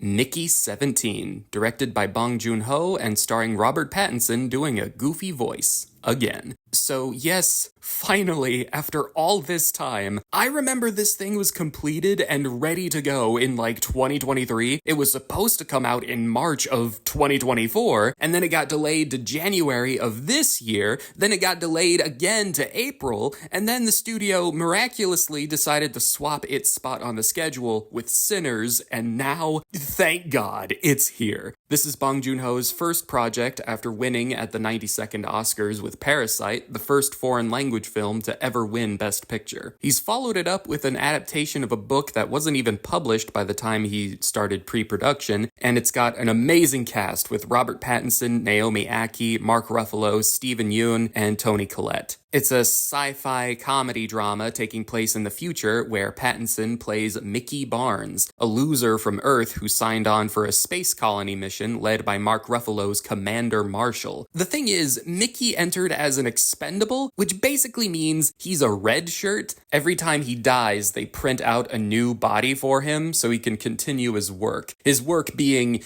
Mickey 17, directed by Bong Joon-ho and starring Robert Pattinson doing a goofy voice. Again. So yes, finally, after all this time, I remember this thing was completed and ready to go in like 2023. It was supposed to come out in March of 2024, and then it got delayed to January of this year, then it got delayed again to April, and then the studio miraculously decided to swap its spot on the schedule with Sinners, and now, thank God, it's here. This is Bong Joon-ho's first project after winning at the 92nd Oscars with Parasite, the first foreign language film to ever win Best Picture. He's followed it up with an adaptation of a book that wasn't even published by the time he started pre-production, and it's got an amazing cast with Robert Pattinson, Naomi Ackie, Mark Ruffalo, Steven Yeun, and Toni Collette. It's a sci-fi comedy drama taking place in the future where Pattinson plays Mickey Barnes, a loser from Earth who signed on for a space colony mission led by Mark Ruffalo's Commander Marshall. The thing is, Mickey entered as an expendable, which basically means he's a red shirt. Every time he dies, they print out a new body for him so he can continue his work. His work being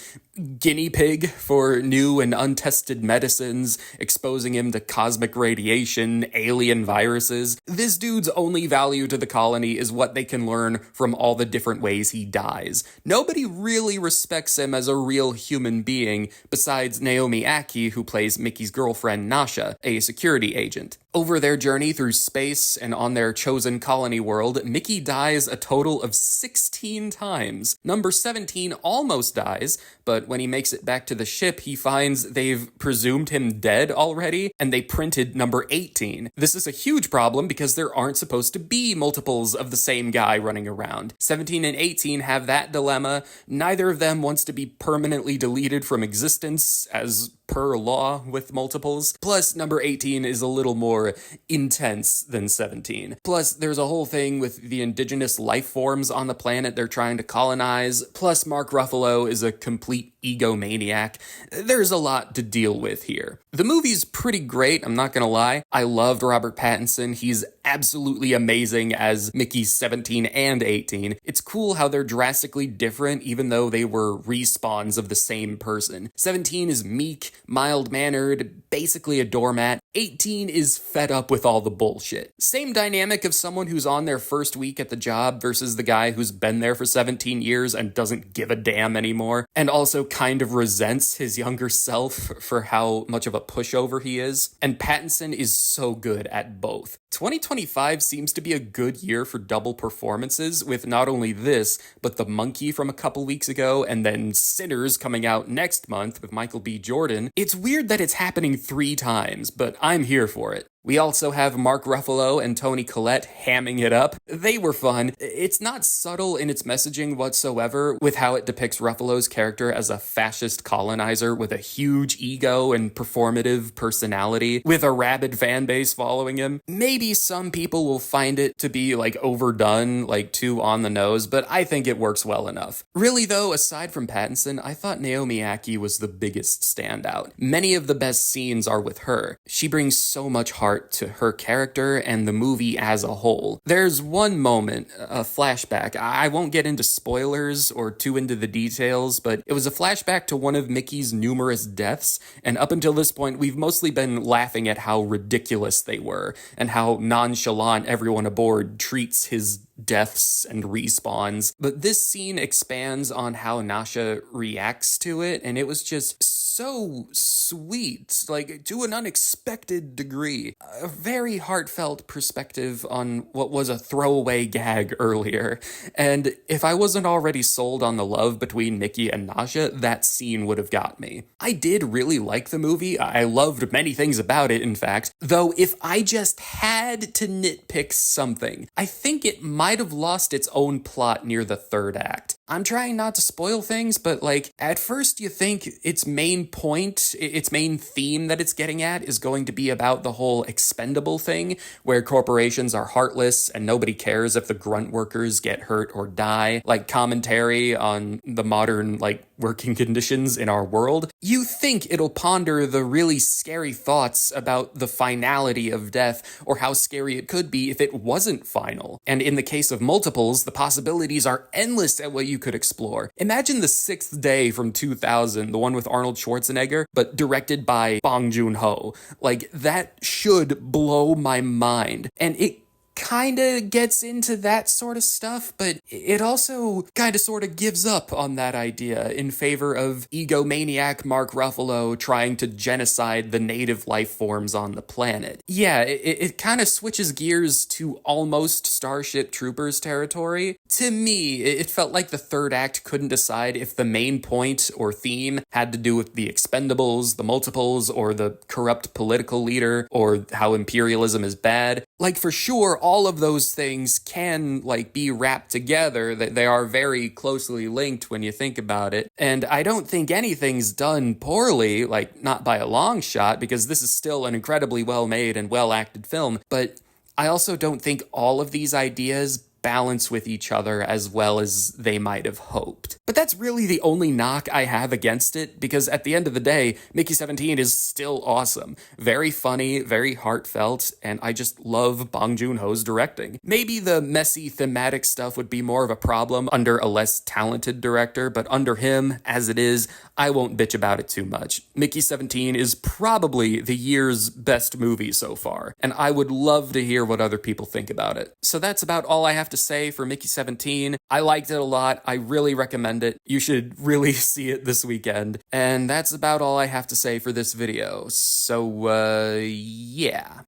guinea pig for new and untested medicines, exposing him to cosmic radiation, alien viruses. This dude's only value to the colony is what they can learn from all the different ways he dies. Nobody really respects him as a real human being besides Naomi Ackie, who plays Mickey's girlfriend Nasha, a security agent. Over their journey through space and on their chosen colony world, Mickey dies a total of 16 times. Number 17 almost dies, but when he makes it back to the ship, he finds they've presumed him dead already, and they printed number 18. This is a huge problem because there aren't supposed to be multiples of the same guy running around. 17 and 18 have that dilemma. Neither of them wants to be permanently deleted from existence, as per law with multiples. Plus, number 18 is a little more intense than 17. Plus, there's a whole thing with the indigenous life forms on the planet they're trying to colonize. Plus, Mark Ruffalo is a complete egomaniac. There's a lot to deal with here. The movie's pretty great, I'm not gonna lie. I loved Robert Pattinson. He's absolutely amazing as Mickey 17 and 18. It's cool how they're drastically different even though they were respawns of the same person. 17 is meek, mild-mannered, basically a doormat. 18 is fed up with all the bullshit. Same dynamic of someone who's on their first week at the job versus the guy who's been there for 17 years and doesn't give a damn anymore, and also kind of resents his younger self for how much of a pushover he is. And Pattinson is so good at both. 2025 seems to be a good year for double performances, with not only this, but The Monkey from a couple weeks ago, and then Sinners coming out next month with Michael B. Jordan. It's weird that it's happening 3 times, but I'm here for it. We also have Mark Ruffalo and Toni Collette hamming it up. They were fun. It's not subtle in its messaging whatsoever with how it depicts Ruffalo's character as a fascist colonizer with a huge ego and performative personality, with a rabid fan base following him. Maybe some people will find it to be like overdone, like too on the nose, but I think it works well enough. Really though, aside from Pattinson, I thought Naomi Ackie was the biggest standout. Many of the best scenes are with her. She brings so much heart to her character and the movie as a whole. There's one moment, a flashback. I won't get into spoilers or too into the details, but it was a flashback to one of Mickey's numerous deaths, and up until this point, we've mostly been laughing at how ridiculous they were, and how nonchalant everyone aboard treats his deaths and respawns. But this scene expands on how Nasha reacts to it, and it was just so sweet, like to an unexpected degree. A very heartfelt perspective on what was a throwaway gag earlier. And if I wasn't already sold on the love between Mickey and Nasha, that scene would have got me. I did really like the movie. I loved many things about it, in fact. Though if I just had to nitpick something, I think it might have lost its own plot near the 3rd act. I'm trying not to spoil things, but like, at first you think its main point, its main theme that it's getting at is going to be about the whole expendable thing, where corporations are heartless and nobody cares if the grunt workers get hurt or die, like commentary on the modern, like, working conditions in our world. You think it'll ponder the really scary thoughts about the finality of death, or how scary it could be if it wasn't final. And in the case of multiples, the possibilities are endless at what you you could explore. Imagine The Sixth Day from 2000, the one with Arnold Schwarzenegger, but directed by Bong Joon-ho. Like, that should blow my mind. And it kind of gets into that sort of stuff, but it also kind of sort of gives up on that idea in favor of egomaniac Mark Ruffalo trying to genocide the native life forms on the planet. Yeah, it kind of switches gears to almost Starship Troopers territory. To me, it felt like the third act couldn't decide if the main point or theme had to do with the Expendables, the Multiples, or the corrupt political leader, or how imperialism is bad. Like, for sure, all of those things can, like, be wrapped together. They are very closely linked when you think about it. And I don't think anything's done poorly, like, not by a long shot, because this is still an incredibly well-made and well-acted film. But I also don't think all of these ideas balance with each other as well as they might have hoped. But that's really the only knock I have against it, because at the end of the day, Mickey 17 is still awesome. Very funny, very heartfelt, and I just love Bong Joon-ho's directing. Maybe the messy thematic stuff would be more of a problem under a less talented director, but under him, as it is, I won't bitch about it too much. Mickey 17 is probably the year's best movie so far, and I would love to hear what other people think about it. So that's about all I have to say for Mickey 17. I liked it a lot. I really recommend it. You should really see it this weekend. And that's about all I have to say for this video. So, yeah.